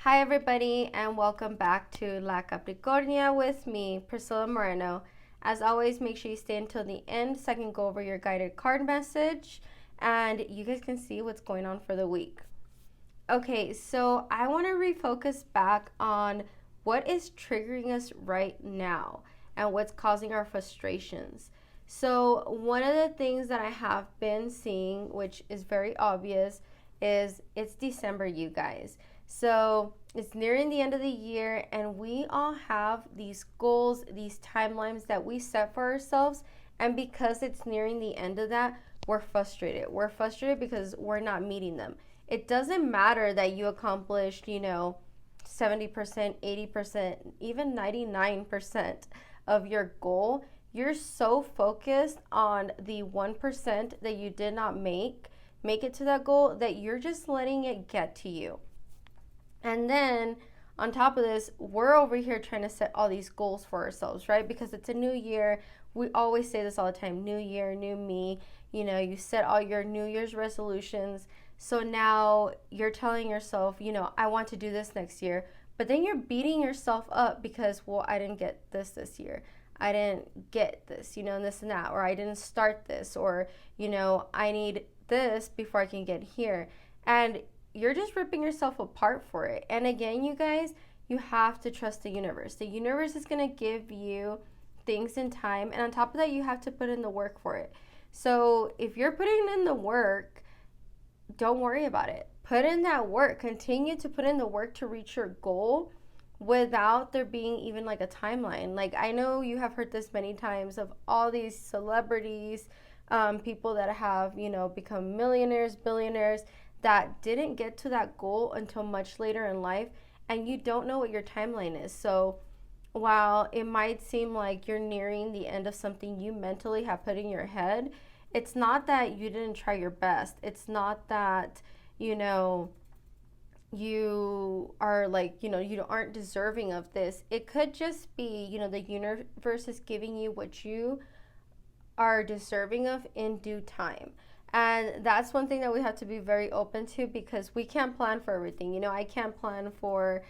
Hi, everybody, and welcome back to La Capricornia with me, Priscilla Moreno. As always, make sure you stay until the end so I can go over your guided card message and you guys can see what's going on for the week. Okay, so I want to refocus back on what is triggering us right now and what's causing our frustrations. So, one of the things that I have been seeing, which is very obvious, is it's December, you guys. So, it's nearing the end of the year, and we all have these goals, these timelines that we set for ourselves. And because it's nearing the end of that, we're frustrated. We're frustrated because we're not meeting them. It doesn't matter that you accomplished, 70%, 80%, even 99% of your goal. You're so focused on the 1% that you did not make it to that goal, that you're just letting it get to you. And then on top of this, we're over here trying to set all these goals for ourselves, right? Because it's a new year. We always say this all the time: new year, new me. You set all your New Year's resolutions. So now you're telling yourself, I want to do this next year. But then you're beating yourself up because, well, I didn't get this year. I didn't get this, and this and that. Or I didn't start this. Or, I need this before I can get here. And you're just ripping yourself apart for it. And again, you guys, you have to trust the universe. The universe is going to give you things in time. And on top of that, you have to put in the work for it. So if you're putting in the work, don't worry about it. Put in that work. Continue to put in the work to reach your goal without there being even like a timeline. Like, I know you have heard this many times of all these celebrities, people that have, become millionaires, billionaires, that didn't get to that goal until much later in life, and you don't know what your timeline is. So while it might seem like you're nearing the end of something you mentally have put in your head, it's not that you didn't try your best. It's not that, you are like, you aren't deserving of this. It could just be, the universe is giving you what you are deserving of in due time. And that's one thing that we have to be very open to, because we can't plan for everything. I can't plan for,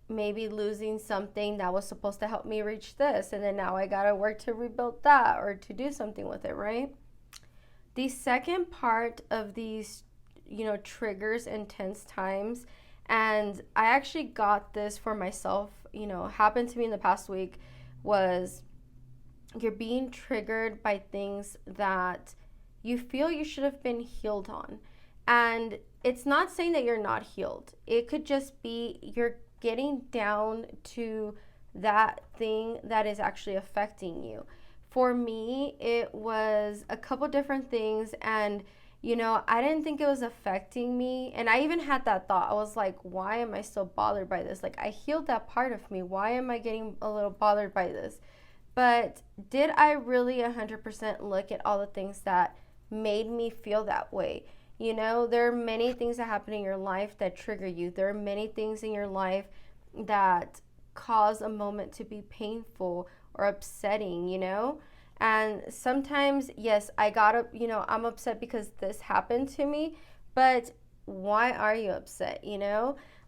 maybe losing something that was supposed to help me reach this. And then now I got to work to rebuild that or to do something with it, right? The second part of these, triggers and tense times, and I actually got this for myself, happened to me in the past week, was you're being triggered by things that you feel you should have been healed on. And it's not saying that you're not healed. It could just be you're getting down to that thing that is actually affecting you. For me, it was a couple different things, and I didn't think it was affecting me. And I even had that thought. I was like, why am I still bothered by this? Like, I healed that part of me. Why am I getting a little bothered by this? But did I really 100% look at all the things that made me feel that way? There are many things that happen in your life that trigger you. There are many things in your life that cause a moment to be painful or upsetting, And sometimes, yes, I'm upset because this happened to me, but why are you upset,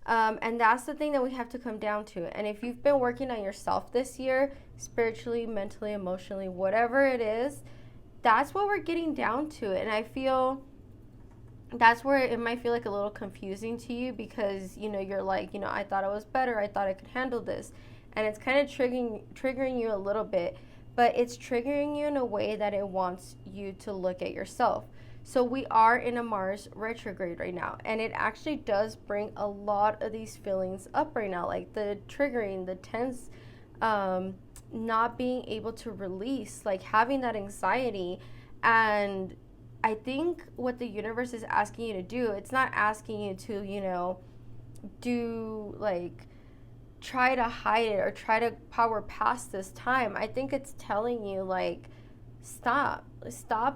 And that's the thing that we have to come down to. And if you've been working on yourself this year, spiritually, mentally, emotionally, whatever it is, that's what we're getting down to. And I feel that's where it might feel like a little confusing to you, because, you're like, I thought I was better. I thought I could handle this. And it's kind of triggering you a little bit, but it's triggering you in a way that it wants you to look at yourself. So we are in a Mars retrograde right now, and it actually does bring a lot of these feelings up right now, like the triggering, the tense, not being able to release, like having that anxiety. And I think what the universe is asking you to do, it's not asking you to, do like try to hide it or try to power past this time. I think it's telling you, like, stop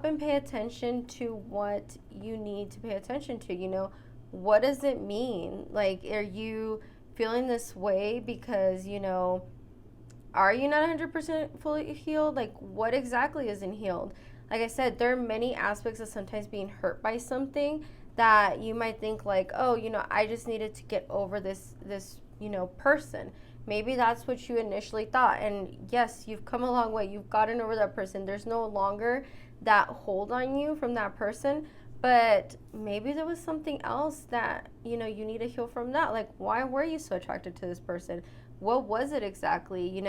and pay attention to what you need to pay attention to. What does it mean? Like, are you feeling this way because, are you not 100% fully healed? Like, what exactly isn't healed? Like I said, there are many aspects of sometimes being hurt by something that you might think like, oh, I just needed to get over this person. Maybe that's what you initially thought. And yes, you've come a long way. You've gotten over that person. There's no longer that hold on you from that person. But maybe there was something else that, you need to heal from that. Like, why were you so attracted to this person? What was it exactly,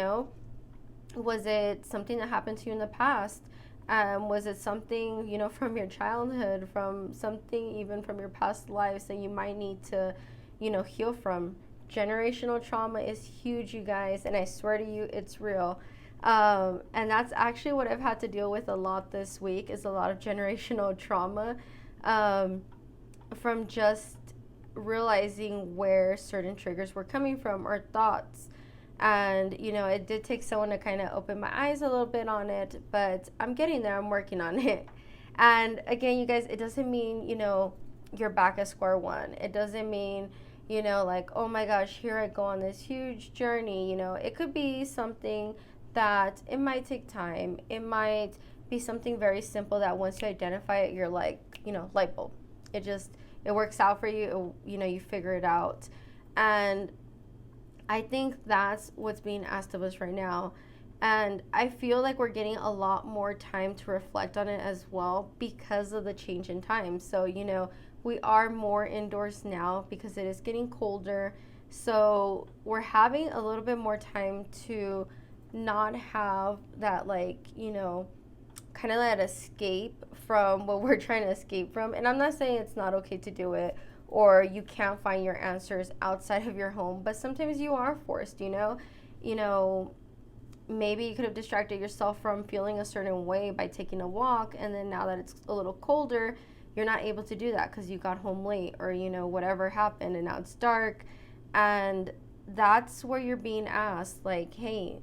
Was it something that happened to you in the past? Was it something, from your childhood, from something even from your past lives that you might need to, heal from? Generational trauma is huge, you guys, and I swear to you, it's real. And that's actually what I've had to deal with a lot this week, is a lot of generational trauma, from just realizing where certain triggers were coming from, or thoughts. And, it did take someone to kind of open my eyes a little bit on it, but I'm getting there. I'm working on it. And again, you guys, it doesn't mean, you're back at square one. It doesn't mean, like, oh my gosh, here I go on this huge journey. It could be something that it might take time. It might be something very simple that once you identify it, you're like, light bulb. It works out for you. You figure it out. And I think that's what's being asked of us right now. And I feel like we're getting a lot more time to reflect on it as well, because of the change in time. So, we are more indoors now because it is getting colder. So we're having a little bit more time to not have that, like, kind of that escape from what we're trying to escape from. And I'm not saying it's not okay to do it, or you can't find your answers outside of your home, but sometimes you are forced, maybe you could have distracted yourself from feeling a certain way by taking a walk, and then now that it's a little colder, you're not able to do that because you got home late, or whatever happened, and now it's dark. And that's where you're being asked, like, hey,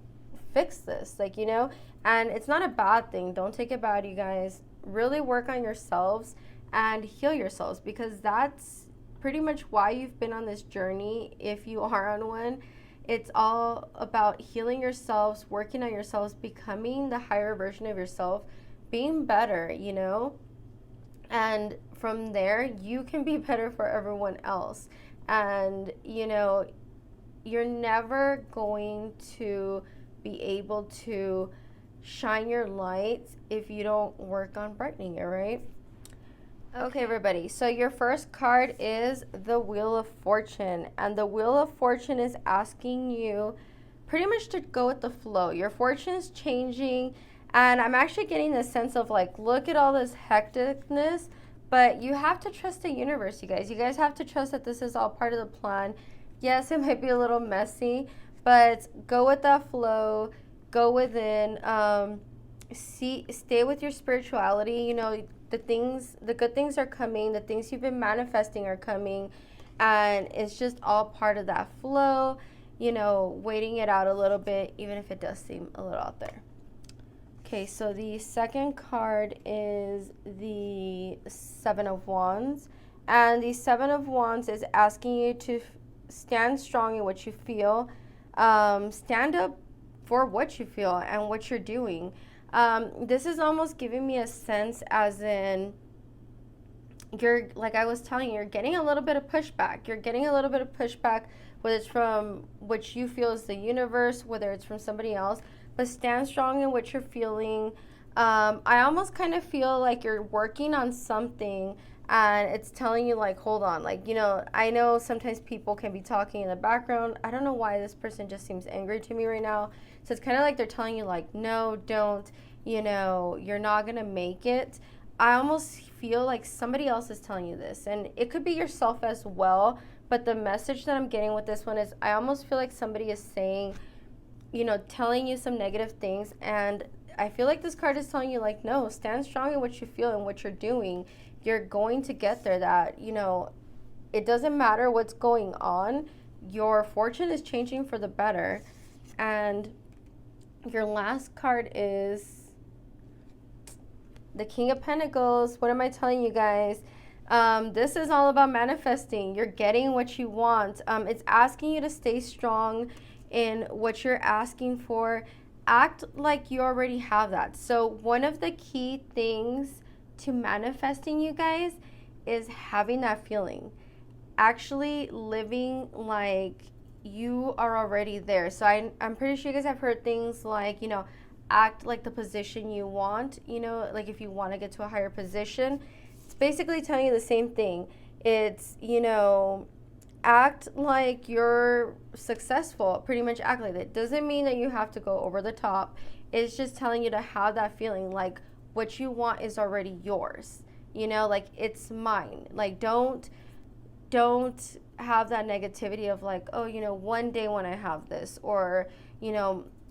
fix this, like, and it's not a bad thing. Don't take it bad, you guys. Really work on yourselves and heal yourselves, because that's pretty much why you've been on this journey. If you are on one, it's all about healing yourselves, working on yourselves, becoming the higher version of yourself, being better, and from there you can be better for everyone else. And you're never going to be able to shine your light if you don't work on brightening it, right? Okay, everybody, so your first card is the Wheel of Fortune, and the Wheel of Fortune is asking you pretty much to go with the flow. Your fortune is changing, and I'm actually getting this sense of, like, look at all this hecticness, but you have to trust the universe, you guys. You guys have to trust that this is all part of the plan. Yes, it might be a little messy, but go with that flow, go within, stay with your spirituality. The good things are coming, the things you've been manifesting are coming, and it's just all part of that flow, waiting it out a little bit, even if it does seem a little out there. Okay, so the second card is the Seven of Wands, and the Seven of Wands is asking you to stand strong in what you feel, stand up for what you feel and what you're doing. This is almost giving me a sense as in you're, like I was telling you, you're getting a little bit of pushback. You're getting a little bit of pushback, whether it's from what you feel is the universe, whether it's from somebody else, but stand strong in what you're feeling. I almost kind of feel like you're working on something and it's telling you, like, hold on, like, I know sometimes people can be talking in the background. I don't know why this person just seems angry to me right now. So it's kind of like they're telling you, like, no, don't, you're not going to make it. I almost feel like somebody else is telling you this, and it could be yourself as well. But the message that I'm getting with this one is I almost feel like somebody is saying, telling you some negative things. And I feel like this card is telling you, like, no, stand strong in what you feel and what you're doing. You're going to get there. That, it doesn't matter what's going on. Your fortune is changing for the better. And your last card is the King of Pentacles. What am I telling you guys? This is all about manifesting. You're getting what you want. It's asking you to stay strong in what you're asking for. Act like you already have that. So one of the key things to manifesting, you guys, is having that feeling, actually living like you are already there. So I'm pretty sure you guys have heard things like, act like the position you want, like if you want to get to a higher position. It's basically telling you the same thing. It's, act like you're successful, pretty much act like that. Doesn't mean that you have to go over the top. It's just telling you to have that feeling like what you want is already yours, like it's mine. Like don't have that negativity of like, oh, one day when I have this, or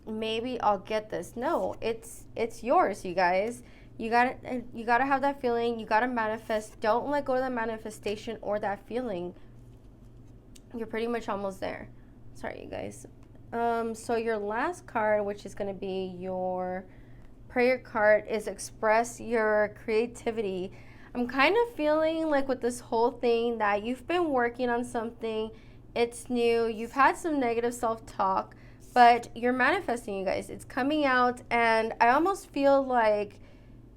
maybe I'll get this. No, it's yours, you guys. You gotta have that feeling. You gotta manifest. Don't let go of that manifestation or that feeling. You're pretty much almost there. Sorry, you guys. So your last card, which is gonna be your prayer card, is express your creativity. I'm kind of feeling like with this whole thing that you've been working on something, it's new, you've had some negative self-talk, but you're manifesting, you guys. It's coming out, and I almost feel like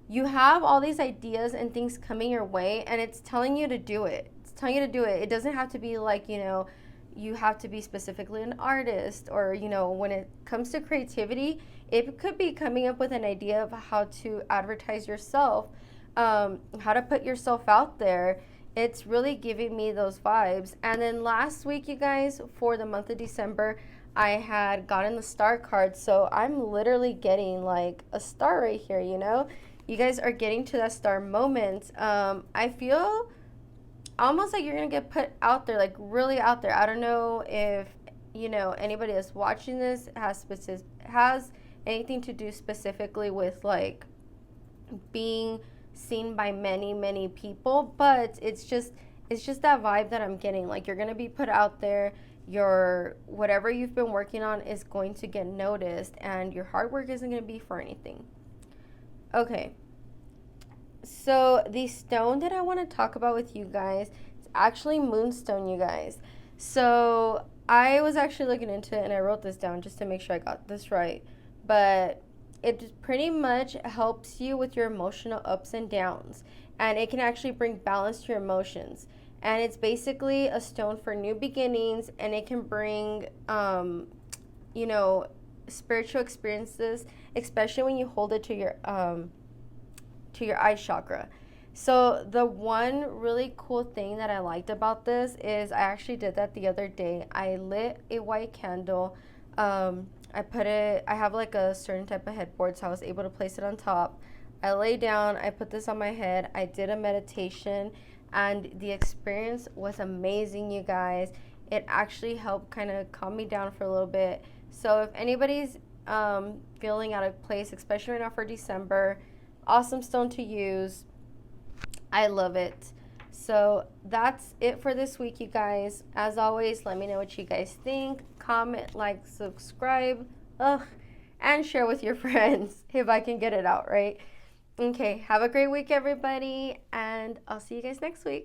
you have all these ideas and things coming your way, and it's telling you to do it. It's telling you to do it. It doesn't have to be like, you have to be specifically an artist, or, when it comes to creativity, it could be coming up with an idea of how to advertise yourself, how to put yourself out there. It's really giving me those vibes. And then last week, you guys, for the month of December, I had gotten the star card. So I'm literally getting like a star right here, You guys are getting to that star moment. I feel almost like you're going to get put out there, like really out there. I don't know if, anybody that's watching this has anything to do specifically with like being seen by many people, but it's just that vibe that I'm getting. Like you're gonna be put out there. Your whatever you've been working on is going to get noticed, and your hard work isn't gonna be for anything. Okay, so the stone that I want to talk about with you guys is actually moonstone, you guys. So I was actually looking into it, and I wrote this down just to make sure I got this right, but it pretty much helps you with your emotional ups and downs, and it can actually bring balance to your emotions. And it's basically a stone for new beginnings, and it can bring spiritual experiences, especially when you hold it to your eye chakra. So the one really cool thing that I liked about this is I actually did that the other day. I lit a white candle. I have like a certain type of headboard, so I was able to place it on top. I lay down, I put this on my head, I did a meditation, and the experience was amazing, you guys. It actually helped kind of calm me down for a little bit. So if anybody's feeling out of place, especially right now for December, awesome stone to use. I love it. So that's it for this week, you guys. As always, let me know what you guys think. Comment, like, subscribe, and share with your friends if I can get it out, right? Okay, have a great week, everybody, and I'll see you guys next week.